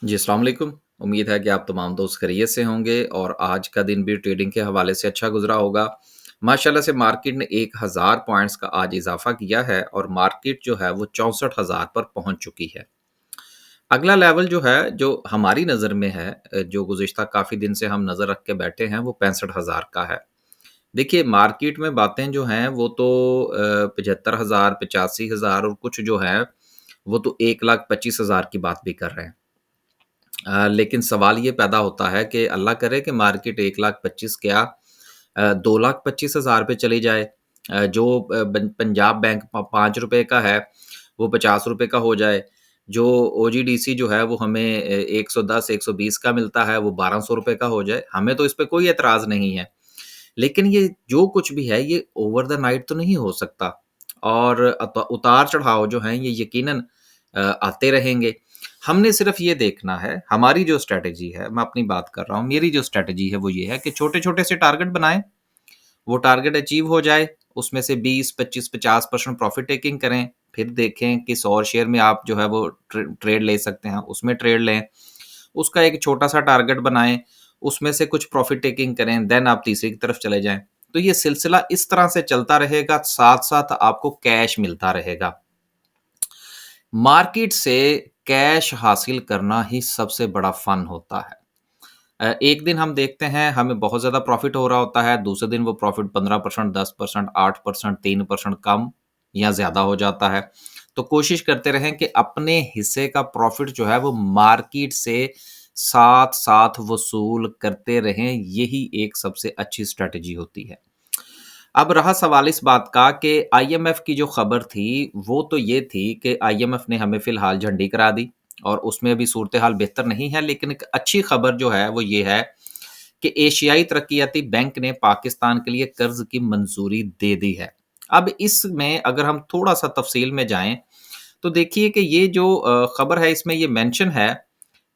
जी, अस्सलाम वालेकुम। उम्मीद है कि आप तमाम दोस्त खैरियत से होंगे और आज का दिन भी ट्रेडिंग के हवाले से अच्छा गुज़रा होगा। माशाल्लाह से मार्केट ने 1000 पॉइंट्स का आज इज़ाफ़ा किया है और मार्केट जो है वो 64,000 पर पहुँच चुकी है। अगला लेवल जो है, जो हमारी नज़र में है जो गुज़िश्ता काफ़ी दिन से हम नज़र रख के बैठे हैं, वो 65,000 का है। देखिए, मार्केट में बातें जो हैं वो तो 75,000, 85,000 और कुछ जो है, वो तो 1,25,000 की बात भी कर रहे हैं। लेकिन सवाल ये पैदा होता है कि अल्लाह करे कि मार्केट 1,25,000 क्या 2,25,000 पे चली जाए। जो पंजाब बैंक ₹5 का है, वो ₹50 का हो जाए। जो ओजीडीसी जो है, वो हमें 110, 120 का मिलता है, वो ₹1,200 का हो जाए। हमें तो इस पे कोई एतराज़ नहीं है। लेकिन ये जो कुछ भी है, ये ओवर द नाइट तो नहीं हो सकता और उतार-चढ़ाव जो हैं, ये यकीनन आते रहेंगे। हमने सिर्फ़ ये देखना है, हमारी जो स्ट्रैटेजी है, मैं अपनी बात कर रहा हूँ, मेरी जो स्ट्रैटेजी है वो ये है कि छोटे-छोटे से टारगेट बनाएँ, वो टारगेट अचीव हो जाए, उसमें से 20, 25, 50% प्रॉफ़िट टेकिंग करें, फिर देखें किस और शेयर में आप जो है वो ट्रेड ले सकते हैं, उसमें ट्रेड लें। उसका एक छोटा-सा टारगेट बनाएँ, उसमें से कुछ प्रॉफ़िट टेकिंग करें, देन आप तीसरी की तरफ चले जाएँ। तो ये सिलसिला इस तरह से चलता रहेगा, साथ-साथ आपको कैश मिलता रहेगा। मार्केट से कैश हासिल करना ही सबसे बड़ा फ़न होता है। एक दिन हम देखते हैं हमें बहुत ज़्यादा प्रॉफ़िट हो रहा होता है, दूसरे दिन वो प्रॉफ़िट 15%, 10%, 8%, 3% कम या ज़्यादा हो जाता है। तो कोशिश करते रहें कि अपने हिस्से का प्रॉफ़िट जो है वो मार्केट से साथ-साथ वसूल करते रहें, यही एक सबसे अच्छी स्ट्रैटेजी होती है। अब रहा सवाल इस बात का कि आईएमएफ की जो खबर थी, वो तो ये थी कि आईएमएफ ने हमें फ़िलहाल झंडी करा दी और उसमें अभी सूरत-ए-हाल बेहतर नहीं है, लेकिन एक अच्छी खबर जो है, वो ये है कि एशियाई तरक्कियाती बैंक ने पाकिस्तान के लिए कर्ज़ की मंज़ूरी दे दी है। अब इसमें अगर हम थोड़ा-सा तफ़सील में जाएँ, तो देखिए कि ये जो खबर है, इसमें ये मेंशन है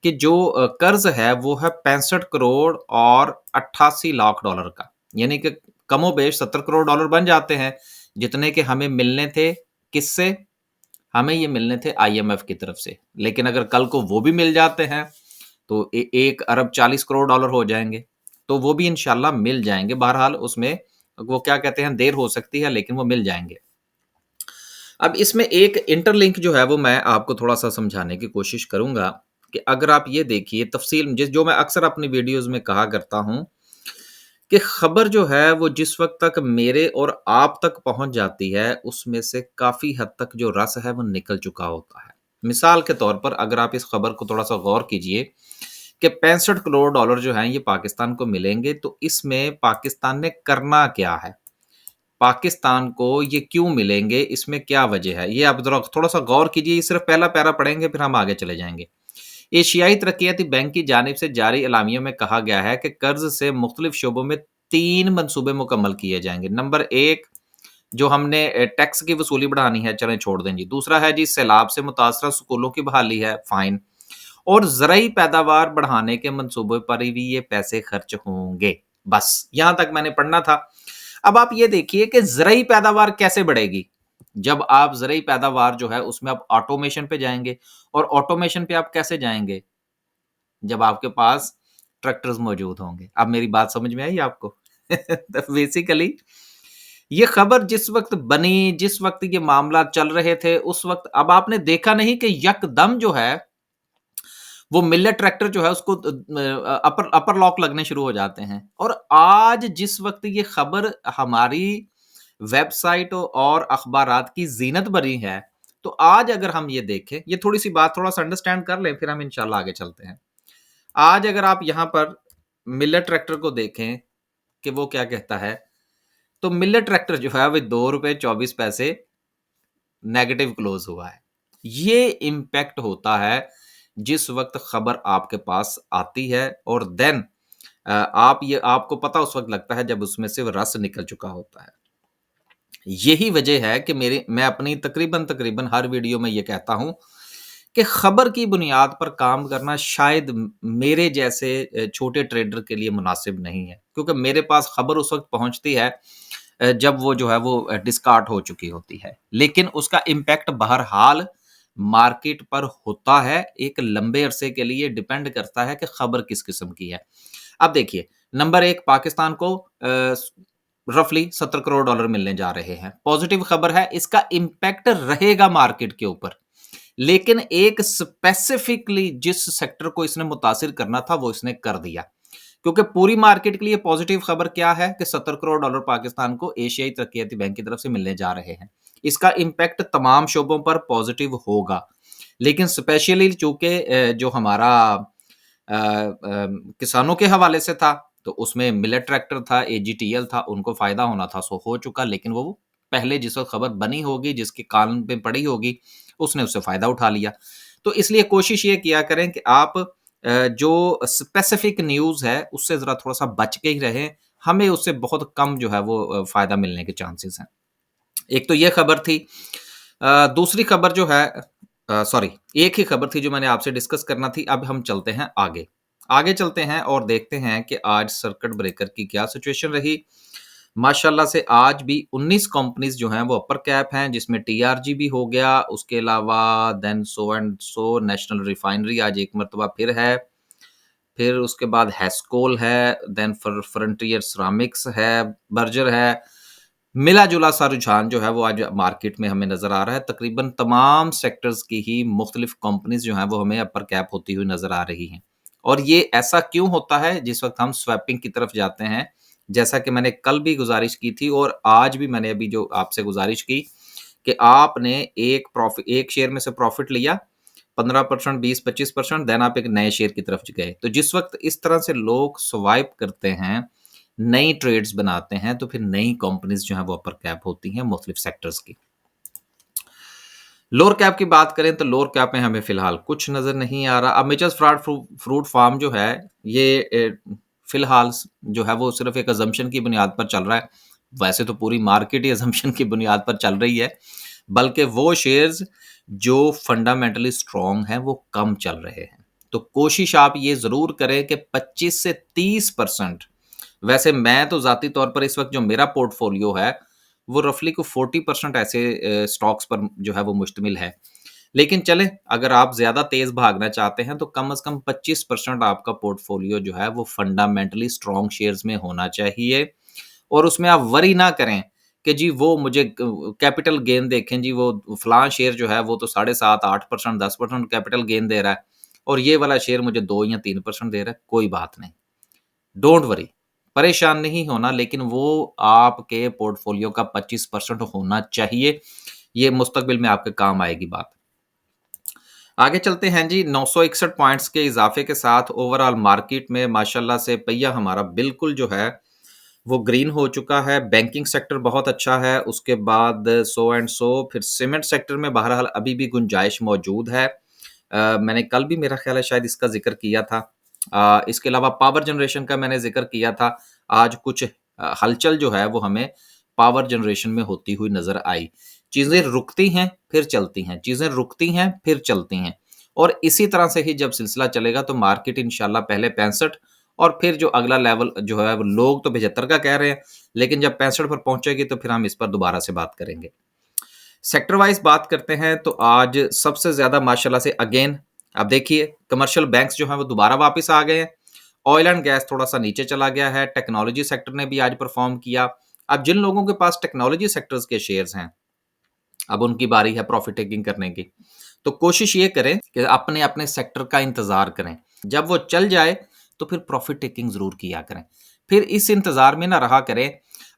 कि जो कर्ज़ है, वो है 65 करोड़ और 88 लाख डॉलर का। यानी कि कमोबेश 70 करोड़ डॉलर बन जाते हैं, जितने के हमें मिलने थे, किससे? हमें ये मिलने थे आईएमएफ की तरफ से। लेकिन अगर कल को वो भी मिल जाते हैं, तो 1 अरब 40 करोड़ डॉलर हो जाएँगे। तो वो भी इंशाल्लाह मिल जाएँगे। बहरहाल उसमें वो क्या कहते हैं, देर हो सकती है, लेकिन वो मिल जाएँगे। अब इसमें एक इंटरलिंक जो है वो मैं आपको थोड़ा-सा समझाने की कोशिश करूँगा कि अगर आप ये देखिए तफ़सील जिस जो मैं अक्सर अपनी वीडियोज़ में कहा करता हूँ कि खबर जो है वो जिस वक़्त तक मेरे और आप तक पहुँच जाती है, उसमें से काफ़ी हद तक जो रस है वो निकल चुका होता है। मिसाल के तौर पर अगर आप इस खबर को थोड़ा-सा गौर कीजिए कि 65 करोड़ डॉलर जो हैं ये पाकिस्तान को मिलेंगे, तो इसमें पाकिस्तान ने करना क्या है? पाकिस्तान को ये क्यों मिलेंगे? इसमें क्या वजह है? ये आप ज़रा थोड़ा-सा गौर कीजिए, ये सिर्फ़ पहला पैरा पढ़ेंगे फिर हम आगे चले जाएँगे। एशियाई तरक्कियाती बैंक की जानिब से जारी एलामिया में कहा गया है कि कर्ज़ से मुख्तलिफ शोबों में 3 मंसूबे मुकम्मल किए जाएँगे। नंबर 1 जो हमने टैक्स की वसूली बढ़ानी है, चलें छोड़ दें जी। दूसरा है जी सैलाब से मुतासरा स्कूलों की बहाली है, फ़ाइन। और ज़रई पैदावार बढ़ाने के मंसूबे पर भी ये पैसे खर्च होंगे। बस, यहाँ तक मैंने पढ़ना था। अब आप ये देखिए कि ज़रई पैदावार कैसे बढ़ेगी? जब आप ज़रई पैदावार जो है उसमें आप ऑटोमेशन पे जाएँगे और ऑटोमेशन पे आप कैसे जाएँगे? जब आपके पास ट्रैक्टर्स मौजूद होंगे। अब मेरी बात समझ में आई आपको? तो बेसिकली ये खबर जिस वक़्त बनी, जिस वक़्त ये मामला चल रहे थे, उस वक़्त अब आपने देखा नहीं कि यकदम जो है वो मिलेट ट्रैक्टर जो है उसको अपर अपर लॉक लगने शुरू हो जाते हैं और आज जिस वक़्त ये खबर हमारी वेबसाइट और अखबारात की ज़ीनत बनी है, तो आज अगर हम ये देखें, ये थोड़ी-सी बात थोड़ा-सा अंडरस्टैंड कर लें, फिर हम इंशाल्लाह आगे चलते हैं। आज अगर आप यहाँ पर मिलेट ट्रैक्टर को देखें कि वो क्या कहता है, तो मिलेट ट्रैक्टर जो है वो ₹2.24 नेगेटिव क्लोज़ हुआ है। ये इम्पैक्ट होता है जिस वक़्त खबर आपके पास आती है और देन आप ये आपको पता उस वक़्त लगता है जब उसमें से रस निकल चुका होता है। यही वजह है कि मैं अपनी तकरीबन हर वीडियो में ये कहता हूँ कि खबर की बुनियाद पर काम करना शायद मेरे जैसे छोटे ट्रेडर के लिए मुनासिब नहीं है। क्योंकि मेरे पास खबर उस वक़्त पहुँचती है जब वो जो है वो डिस्कार्ड हो चुकी होती है। लेकिन उसका इम्पैक्ट बहरहाल मार्केट पर होता है, एक लंबे अरसे के लिए डिपेंड करता है कि खबर किस किस्म की है। अब देखिए, नंबर 1 पाकिस्तान को रफली $70 करोड़ मिलने जा रहे हैं। पॉजिटिव खबर है, इसका इम्पैक्ट रहेगा मार्केट के ऊपर। लेकिन एक स्पेसिफिकली जिस सेक्टर को इसने मुतासिर करना था, वो इसने कर दिया। क्योंकि पूरी मार्केट के लिए पॉजिटिव खबर क्या है कि $70 करोड़ पाकिस्तान को एशियाई तरक्याती बैंक की तरफ से मिलने जा रहे हैं। इसका इम्पैक्ट तमाम शोबों पर पॉजिटिव होगा। लेकिन स्पेशली चूंकि जो हमारा किसानों के हवाले से था, तो उसमें मिलेट ट्रैक्टर था, एजीटीएल था, उनको फायदा होना था, सो हो चुका। लेकिन वो पहले जिस वक्त खबर बनी होगी, जिसके कान पे पड़ी होगी, उसने उससे फायदा उठा लिया। तो इसलिए कोशिश ये किया करें कि आप जो स्पेसिफिक न्यूज़ है, उससे ज़रा थोड़ा-सा बच के ही रहें। हमें उससे बहुत कम जो है वो फ़ायदा मिलने के चांसेस हैं। एक तो ये खबर थी। दूसरी खबर जो है सॉरी, एक ही खबर थी जो मैंने आपसे डिस्कस करना थी। अब हम चलते हैं आगे। आगे चलते हैं और देखते हैं कि आज सर्किट ब्रेकर की क्या सिचुएशन रही। माशाल्लाह से आज भी 19 कंपनीज़ जो हैं वो अपर कैप हैं, जिसमें टीआरजी भी हो गया, उसके अलावा then so and so national refinery आज एक मर्तबा फिर है। फिर उसके बाद हेस्कोल है, देन फ्रंटियर सिरामिक्स है, बर्जर है। मिला-जुला सा रुझान जो है वो आज मार्केट में हमें नज़र आ रहा है। तकरीबन तमाम सेक्टर्स की ही मुख्तलिफ कंपनीज़ जो हैं वो हमें अपर कैप होती हुई नज़र आ रही हैं। और ये ऐसा क्यों होता है जिस वक़्त हम स्वैपिंग की तरफ जाते हैं, जैसा कि मैंने कल भी गुज़ारिश की थी और आज भी मैंने अभी जो आपसे गुज़ारिश की कि आपने एक शेयर में से प्रॉफ़िट लिया 15%, 20-25% देन आप एक नए शेयर की तरफ गए। तो जिस वक़्त इस तरह से लोग स्वाइप करते हैं, नई ट्रेड्स बनाते हैं, तो फिर नई कंपनीज़ जो हैं वो अपर कैप होती हैं मुख्तलिफ सेक्टर्स की। लोअर कैप की बात करें तो लोअर कैप में हमें फ़िलहाल कुछ नज़र नहीं आ रहा। अब मिचेस फ्रूट फार्म जो है ये फ़िलहाल जो है वो सिर्फ़ एक असम्पशन की बुनियाद पर चल रहा है। वैसे तो पूरी मार्केट ही असम्पशन की बुनियाद पर चल रही है। बल्कि वो शेयर्स जो फंडामेंटली स्ट्रॉन्ग हैं वो कम चल रहे हैं। तो कोशिश आप ये ज़रूर करें कि 25 से 30%। वैसे मैं तो ज़ाती तौर पर इस वक़्त जो मेरा पोर्टफ़ोलियो है, वो रफ़ली को 40% ऐसे स्टॉक्स पर जो है वो मुश्तमिल है। लेकिन चलें, अगर आप ज़्यादा तेज़ भागना चाहते हैं, तो कम से कम 25% आपका पोर्टफ़ोलियो जो है वो फंडामेंटली स्ट्रॉन्ग शेयर्स में होना चाहिए। और उसमें आप वरी ना करें कि जी वो मुझे कैपिटल गेन देखें जी, वो फलाँ शेयर जो है वो तो 7.5 8% 10% कैपिटल गेन दे रहा है और ये वाला शेयर मुझे 2 या 3% दे रहा है, कोई बात नहीं। डोंट वरी, परेशान नहीं होना, लेकिन वो आपके पोर्टफोलियो का 25% होना चाहिए। ये मुस्तकबिल में आपके काम आएगी बात। आगे चलते हैं जी। 961 पॉइंट्स के इजाफे के साथ ओवरऑल मार्केट में माशाल्लाह से पहिया हमारा बिल्कुल जो है वो ग्रीन हो चुका है। बैंकिंग सेक्टर बहुत अच्छा है। उसके बाद सो एंड सो फिर सीमेंट सेक्टर में बहरहाल अभी भी गुंजाइश मौजूद है। मैंने कल भी मेरा ख्याल है शायद इसका ज़िक्र किया था। इसके अलावा पावर जनरेशन का मैंने ज़िक्र किया था। आज कुछ हलचल जो है वो हमें पावर जनरेशन में होती हुई नज़र आई। चीज़ें रुकती हैं, फिर चलती हैं, चीज़ें रुकती हैं, फिर चलती हैं और इसी तरह से ही जब सिलसिला चलेगा तो मार्केट इंशाल्लाह पहले 65 और फिर जो अगला लेवल जो है वो लोग तो 75 का कह रहे हैं, लेकिन जब 65 पर पहुँचेगी तो फिर हम इस पर दोबारा से बात करेंगे। सेक्टर वाइज़ बात करते हैं तो आज सबसे ज़्यादा माशाल्लाह से अगेन अब देखिए कमर्शियल बैंक्स जो हैं वो दोबारा वापस आ गए हैं। ऑयल एंड गैस थोड़ा-सा नीचे चला गया है। टेक्नोलॉजी सेक्टर ने भी आज परफ़ॉर्म किया। अब जिन लोगों के पास टेक्नोलॉजी सेक्टर्स के शेयर्स हैं, अब उनकी बारी है प्रॉफ़िट टेकिंग करने की। तो कोशिश ये करें कि अपने-अपने सेक्टर का इंतज़ार करें। जब वो चल जाए तो फिर प्रॉफ़िट टेकिंग ज़रूर किया करें। फिर इस इंतज़ार में ना रहा करें।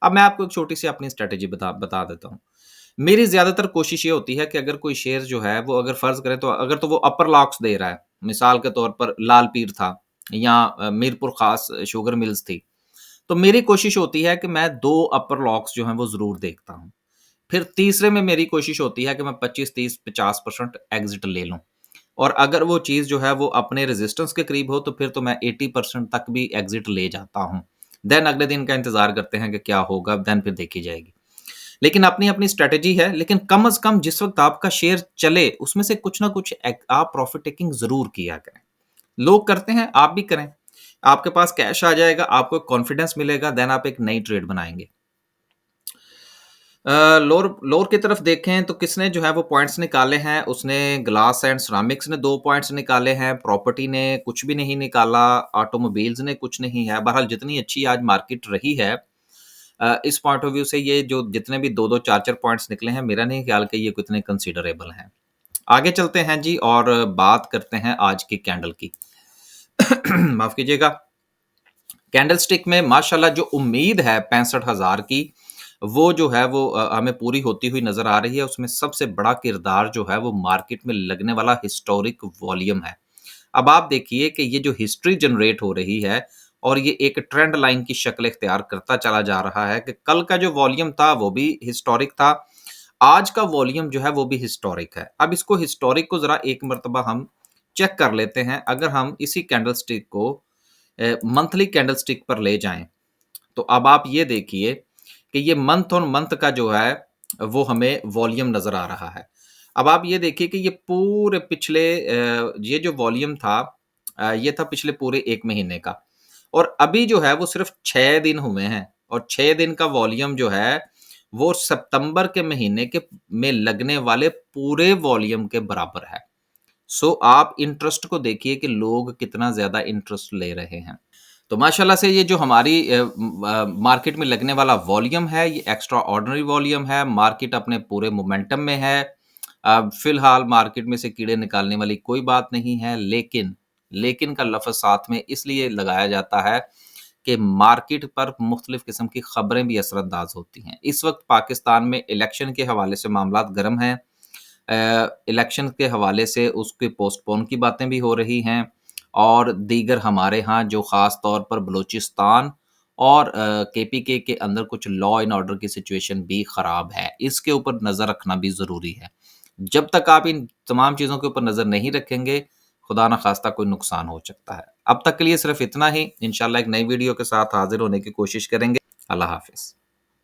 अब मैं आपको एक छोटी-सी अपनी स्ट्रैटेजी बता देता हूँ। मेरी ज़्यादातर कोशिश ये होती है कि अगर कोई शेयर जो है वो अगर फ़र्ज़ करें तो अगर तो वो अपर लॉक्स दे रहा है, मिसाल के तौर पर लाल पीर था या मीरपुर ख़ास शुगर मिल्स थी, तो मेरी कोशिश होती है कि मैं 2 अपर लॉक्स जो हैं वो ज़रूर देखता हूँ। फिर तीसरे में मेरी कोशिश होती है कि मैं 25, 30, 50% एग्ज़िट ले लूँ और अगर वो चीज़ जो है वो अपने रेज़िस्टेंस के करीब हो तो फिर तो मैं 80% तक भी एग्ज़िट ले जाता हूँ। देन अगले दिन का इंतज़ार करते हैं कि क्या होगा, देन फिर देखी जाएगी। लेकिन अपनी-अपनी स्ट्रैटेजी है, लेकिन कम से कम जिस वक़्त आपका शेयर चले, उसमें से कुछ ना कुछ आप प्रॉफ़िट टेकिंग ज़रूर किया करें। लोग करते हैं, आप भी करें। आपके पास कैश आ जाएगा, आपको कॉन्फिडेंस मिलेगा, देन आप एक नई ट्रेड बनाएँगे। लोअर लोअर की तरफ देखें तो किसने जो है वो पॉइंट्स निकाले हैं, उसने ग्लास एंड सिरेमिक्स ने 2 पॉइंट्स निकाले हैं, प्रॉपर्टी ने कुछ भी नहीं निकाला, ऑटोमोबाइल्स ने कुछ नहीं है। बहरहाल जितनी अच्छी आज मार्केट रही है, इस पॉइंट ऑफ व्यू से ये जो जितने भी 2-2 4-4 पॉइंट्स निकले हैं, मेरा नहीं ख्याल कि ये कितने कंसिडरेबल हैं। आगे चलते हैं जी और बात करते हैं आज की कैंडल की। माफ़ कीजिएगा। कैंडलस्टिक में माशाल्लाह जो उम्मीद है 65,000 की, वो जो है वो हमें पूरी होती हुई नज़र आ रही है। उसमें सबसे बड़ा किरदार जो है वो मार्केट में लगने वाला हिस्टोरिक वॉल्यूम है। अब आप देखिए कि ये जो हिस्ट्री जनरेट हो रही है और ये एक ट्रेंड लाइन की शक्ल इख्तियार करता चला जा रहा है कि कल का जो वॉल्यूम था वो भी हिस्टोरिक था। आज का वॉल्यूम जो है वो भी हिस्टोरिक है। अब इसको हिस्टोरिक को ज़रा एक मर्तबा हम चेक कर लेते हैं। अगर हम इसी कैंडलस्टिक को मंथली कैंडलस्टिक पर ले जाएँ, तो अब आप ये देखिए कि ये मंथ ऑन मंथ का जो है वो हमें वॉल्यूम नज़र आ रहा है। अब आप ये देखिए कि ये पूरे पिछले ये जो वॉल्यूम था ये था पिछले पूरे 1 महीने का और अभी जो है वो सिर्फ़ 6 दिन हुए हैं और 6 दिन का वॉल्यूम जो है वो सितंबर के महीने के में लगने वाले पूरे वॉल्यूम के बराबर है। सो आप इंटरेस्ट को देखिए कि लोग कितना ज़्यादा इंटरेस्ट ले रहे हैं। तो माशाल्लाह से ये जो हमारी मार्केट में लगने वाला वॉल्यूम है, ये एक्स्ट्रा ऑर्डिनरी वॉल्यूम है। मार्केट अपने पूरे मोमेंटम में है। फ़िलहाल मार्केट में से कीड़े निकालने वाली कोई बात नहीं है, लेकिन का लफ़्ज़ साथ में इसलिए लगाया जाता है कि मार्केट पर मुख्तलिफ़ किस्म की खबरें भी असरअंदाज़ होती हैं। इस वक़्त पाकिस्तान में इलेक्शन के हवाले से मामलात गर्म हैं। इलेक्शन के हवाले से उसके पोस्टपोन की बातें भी हो रही हैं और दीगर हमारे यहाँ जो ख़ास तौर पर बलूचिस्तान और केपीके के अंदर कुछ लॉ एंड ऑर्डर की सिचुएशन भी ख़राब है। इसके ऊपर नज़र रखना भी ज़रूरी है। जब तक आप इन तमाम चीज़ों के ऊपर नज़र नहीं रखेंगे, खुदा ना ख़ास्ता कोई नुकसान हो सकता है। अब तक के लिए सिर्फ़ इतना ही। इंशाअल्लाह एक नई वीडियो के साथ हाज़िर होने की कोशिश करेंगे। अल्लाह हाफ़िज़।